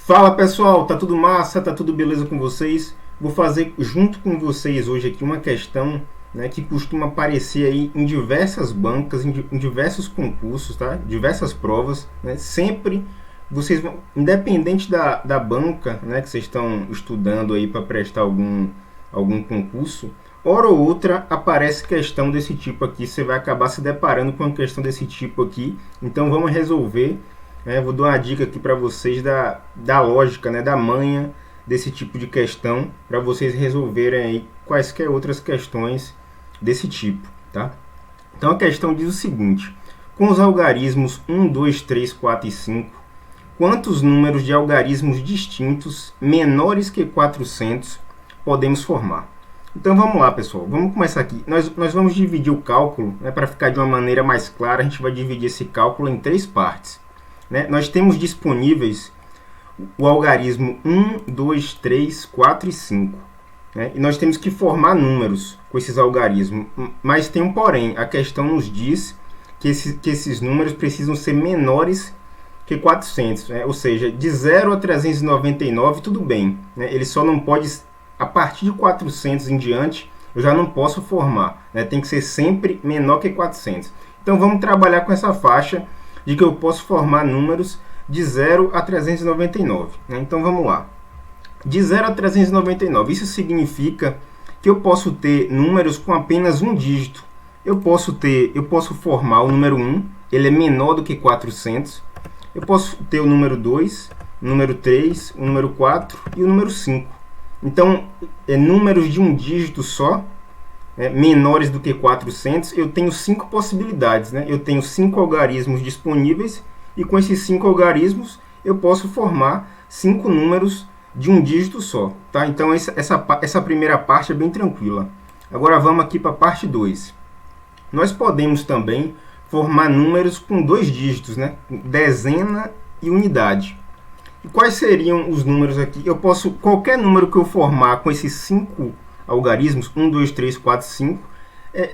Fala pessoal, tá tudo massa, tá tudo beleza com vocês? Vou fazer junto com vocês hoje aqui uma questão, né, que costuma aparecer aí em diversas bancas, em diversos concursos, tá? Diversas provas, né? Sempre vocês vão, independente da banca, né, que vocês estão estudando aí para prestar algum concurso, hora ou outra aparece questão desse tipo aqui, você vai acabar se deparando com uma questão desse tipo aqui, então vamos resolver. Vou dar uma dica aqui para vocês da lógica, né, da manha desse tipo de questão, para vocês resolverem aí quaisquer outras questões desse tipo, tá? Então a questão diz o seguinte: com os algarismos 1, 2, 3, 4 e 5, quantos números de algarismos distintos menores que 400 podemos formar? Então vamos lá, pessoal, vamos começar aqui. Nós vamos dividir o cálculo, né, para ficar de uma maneira mais clara. A gente vai dividir esse cálculo em três partes. Nós temos disponíveis o algarismo 1, 2, 3, 4 e 5. Né? E nós temos que formar números com esses algarismos. Mas tem um porém. A questão nos diz que esses números precisam ser menores que 400. Né? Ou seja, de 0 a 399, tudo bem. Né? Ele só não pode, a partir de 400 em diante, eu já não posso formar. Né? Tem que ser sempre menor que 400. Então vamos trabalhar com essa faixa de que eu posso formar números de 0 a 399. Né? Então vamos lá. De 0 a 399, isso significa que eu posso ter números com apenas um dígito. Eu posso formar o número 1, ele é menor do que 400. Eu posso ter o número 2, o número 3, o número 4 e o número 5. Então, números de um dígito só, menores do que 400, eu tenho 5 possibilidades. Né? Eu tenho 5 algarismos disponíveis e com esses 5 algarismos eu posso formar 5 números de um dígito só. Tá? Então essa primeira parte é bem tranquila. Agora vamos aqui para a parte 2. Nós podemos também formar números com 2 dígitos, né? Dezena e unidade. E quais seriam os números aqui? Qualquer número que eu formar com esses 5 algarismos, 1, 2, 3, 4, 5,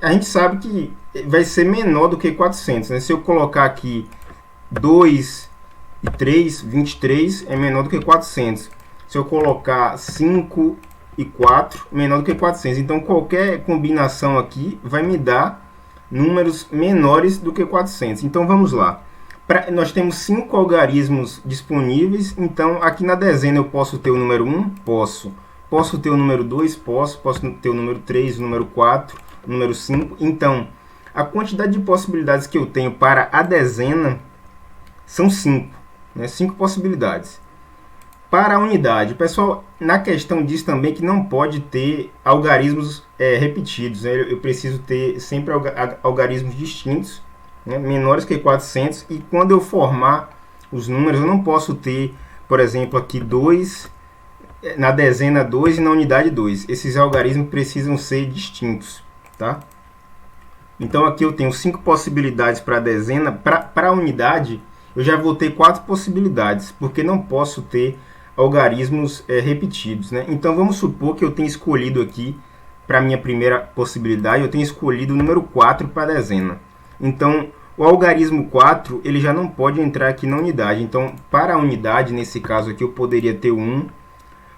a gente sabe que vai ser menor do que 400. Né? Se eu colocar aqui 2 e 3, 23 é menor do que 400. Se eu colocar 5 e 4, menor do que 400. Então, qualquer combinação aqui vai me dar números menores do que 400. Então, vamos lá. Nós temos 5 algarismos disponíveis. Então, aqui na dezena eu posso ter o número 1? Posso. Posso ter o número 2? Posso ter o número 3, o número 4, o número 5. Então, a quantidade de possibilidades que eu tenho para a dezena são 5. Né? 5 possibilidades. Para a unidade, pessoal, na questão diz também que não pode ter algarismos repetidos. Né? Eu preciso ter sempre algarismos distintos, né? Menores que 400. E quando eu formar os números, eu não posso ter, por exemplo, aqui 2... na dezena 2 e na unidade 2. Esses algarismos precisam ser distintos. Tá? Então aqui eu tenho 5 possibilidades para a dezena. Para a unidade, eu já vou ter 4 possibilidades, porque não posso ter algarismos repetidos. Né? Então vamos supor que eu tenha escolhido aqui, para a minha primeira possibilidade, eu tenho escolhido o número 4 para a dezena. Então o algarismo 4 ele já não pode entrar aqui na unidade. Então para a unidade, nesse caso aqui, eu poderia ter o 1,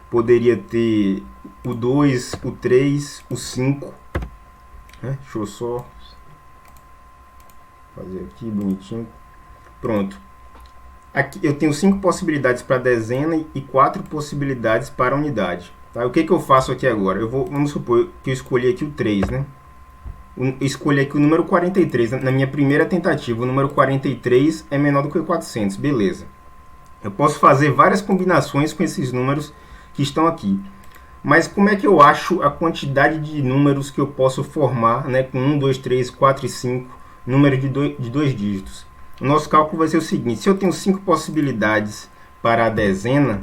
poderia ter o 2, o 3, o 5. Deixa eu só fazer aqui bonitinho. Pronto. Aqui eu tenho 5 possibilidades para a dezena e 4 possibilidades para a unidade. Tá? O que eu faço aqui agora? Vamos supor que eu escolhi aqui o 3. Né? Eu escolhi aqui o número 43. Na minha primeira tentativa, o número 43 é menor do que 400. Beleza. Eu posso fazer várias combinações com esses números que estão aqui. Mas como é que eu acho a quantidade de números que eu posso formar, né, com 1, 2, 3, 4 e 5, números de 2 dígitos? O nosso cálculo vai ser o seguinte: se eu tenho 5 possibilidades para a dezena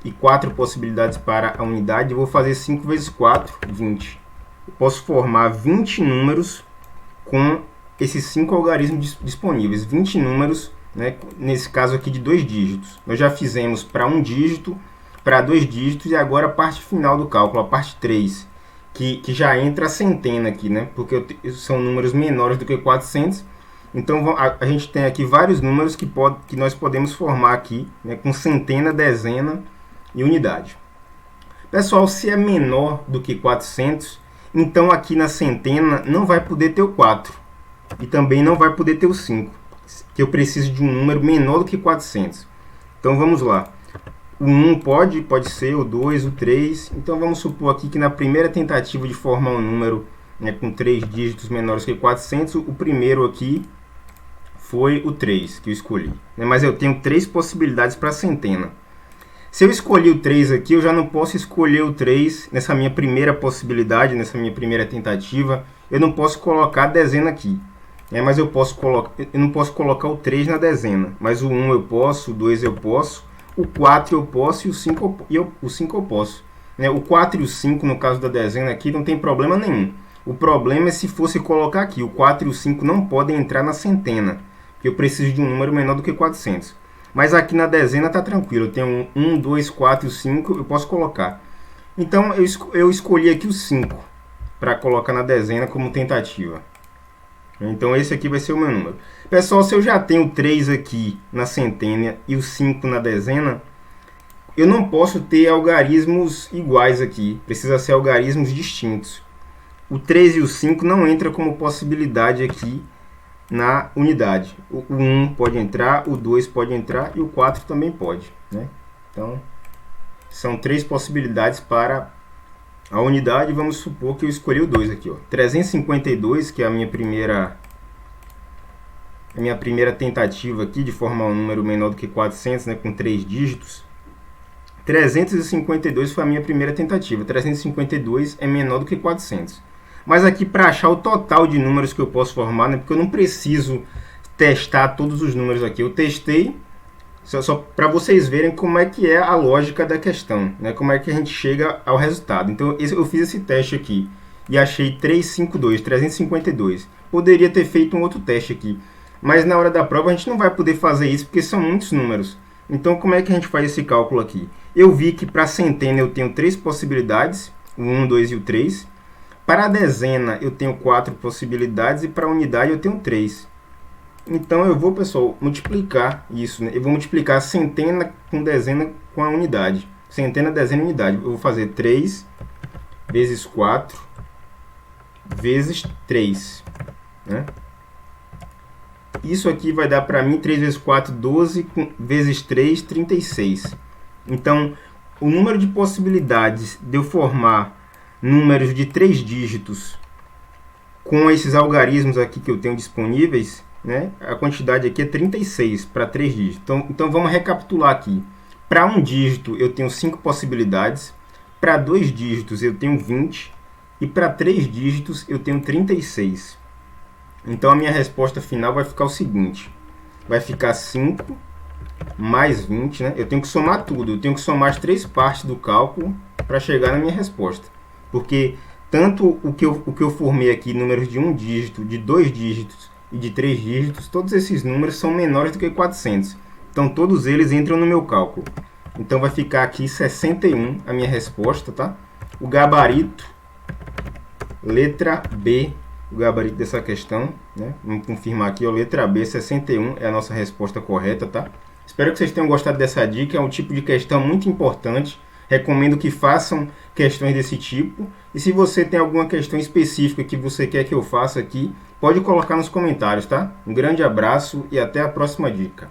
e 4 possibilidades para a unidade, eu vou fazer 5 vezes 4, 20. Eu posso formar 20 números com esses 5 algarismos disponíveis. 20 números, né, nesse caso aqui de 2 dígitos. Nós já fizemos para um dígito, para 2 dígitos, e agora a parte final do cálculo, a parte 3, que já entra a centena aqui, né? Porque são números menores do que 400. Então a gente tem aqui vários números que nós podemos formar aqui, né, com centena, dezena e unidade. Pessoal, se é menor do que 400, então aqui na centena não vai poder ter o 4 e também não vai poder ter o 5, que eu preciso de um número menor do que 400. Então vamos lá. O 1 pode ser, o 2, o 3. Então vamos supor aqui que na primeira tentativa de formar um número, né, com 3 dígitos menores que 400, o primeiro aqui foi o 3 que eu escolhi. Né? Mas eu tenho 3 possibilidades para centena. Se eu escolhi o 3 aqui, eu já não posso escolher o 3 nessa minha primeira possibilidade, nessa minha primeira tentativa. Eu não posso colocar a dezena aqui. Mas eu não posso colocar o 3 na dezena. Mas o 1 eu posso, o 2 eu posso, o 4 eu posso e o 5 eu posso. O 4 e o 5, no caso da dezena aqui, não tem problema nenhum. O problema é se fosse colocar aqui. O 4 e o 5 não podem entrar na centena, porque eu preciso de um número menor do que 400. Mas aqui na dezena está tranquilo. Eu tenho 1, 2, 4 e 5, eu posso colocar. Então eu escolhi aqui o 5 para colocar na dezena como tentativa. Então esse aqui vai ser o meu número. Pessoal, se eu já tenho 3 aqui na centena e o 5 na dezena, eu não posso ter algarismos iguais aqui. Precisa ser algarismos distintos. O 3 e o 5 não entram como possibilidade aqui na unidade. O 1 pode entrar, o 2 pode entrar e o 4 também pode. Né? Então, são 3 possibilidades para a unidade. Vamos supor que eu escolhi o 2 aqui. 352, que é a minha primeira tentativa aqui de formar um número menor do que 400, né, com 3 dígitos. 352 foi a minha primeira tentativa. 352 é menor do que 400. Mas aqui para achar o total de números que eu posso formar, né, porque eu não preciso testar todos os números aqui. Eu testei só para vocês verem como é que é a lógica da questão, né, como é que a gente chega ao resultado. Então eu fiz esse teste aqui e achei 352. Poderia ter feito um outro teste aqui, mas na hora da prova a gente não vai poder fazer isso porque são muitos números. Então como é que a gente faz esse cálculo aqui? Eu vi que para centena eu tenho 3 possibilidades, o 1, 2 e o 3. Para a dezena eu tenho 4 possibilidades e para a unidade eu tenho 3. Então eu vou, pessoal, multiplicar isso. Né? Eu vou multiplicar centena com dezena com a unidade. Centena, dezena e unidade. Eu vou fazer 3 vezes 4 vezes 3. Né? Isso aqui vai dar para mim 3 vezes 4, 12, vezes 3, 36. Então, o número de possibilidades de eu formar números de 3 dígitos com esses algarismos aqui que eu tenho disponíveis, né, a quantidade aqui é 36 para 3 dígitos. Então vamos recapitular aqui. Para um dígito eu tenho 5 possibilidades, para 2 dígitos eu tenho 20 e para 3 dígitos eu tenho 36. Então a minha resposta final vai ficar o seguinte: vai ficar 5 mais 20, né? Eu tenho que somar tudo, eu tenho que somar as 3 partes do cálculo para chegar na minha resposta. Porque tanto o que eu formei aqui, números de 1 dígito, de 2 dígitos e de 3 dígitos, todos esses números são menores do que 400. Então todos eles entram no meu cálculo. Então vai ficar aqui 61 a minha resposta, tá? O gabarito, letra B, o gabarito dessa questão, né? Vamos confirmar aqui, ó, letra B, 61 é a nossa resposta correta, tá? Espero que vocês tenham gostado dessa dica, é um tipo de questão muito importante. Recomendo que façam questões desse tipo. E se você tem alguma questão específica que você quer que eu faça aqui, pode colocar nos comentários, tá? Um grande abraço e até a próxima dica.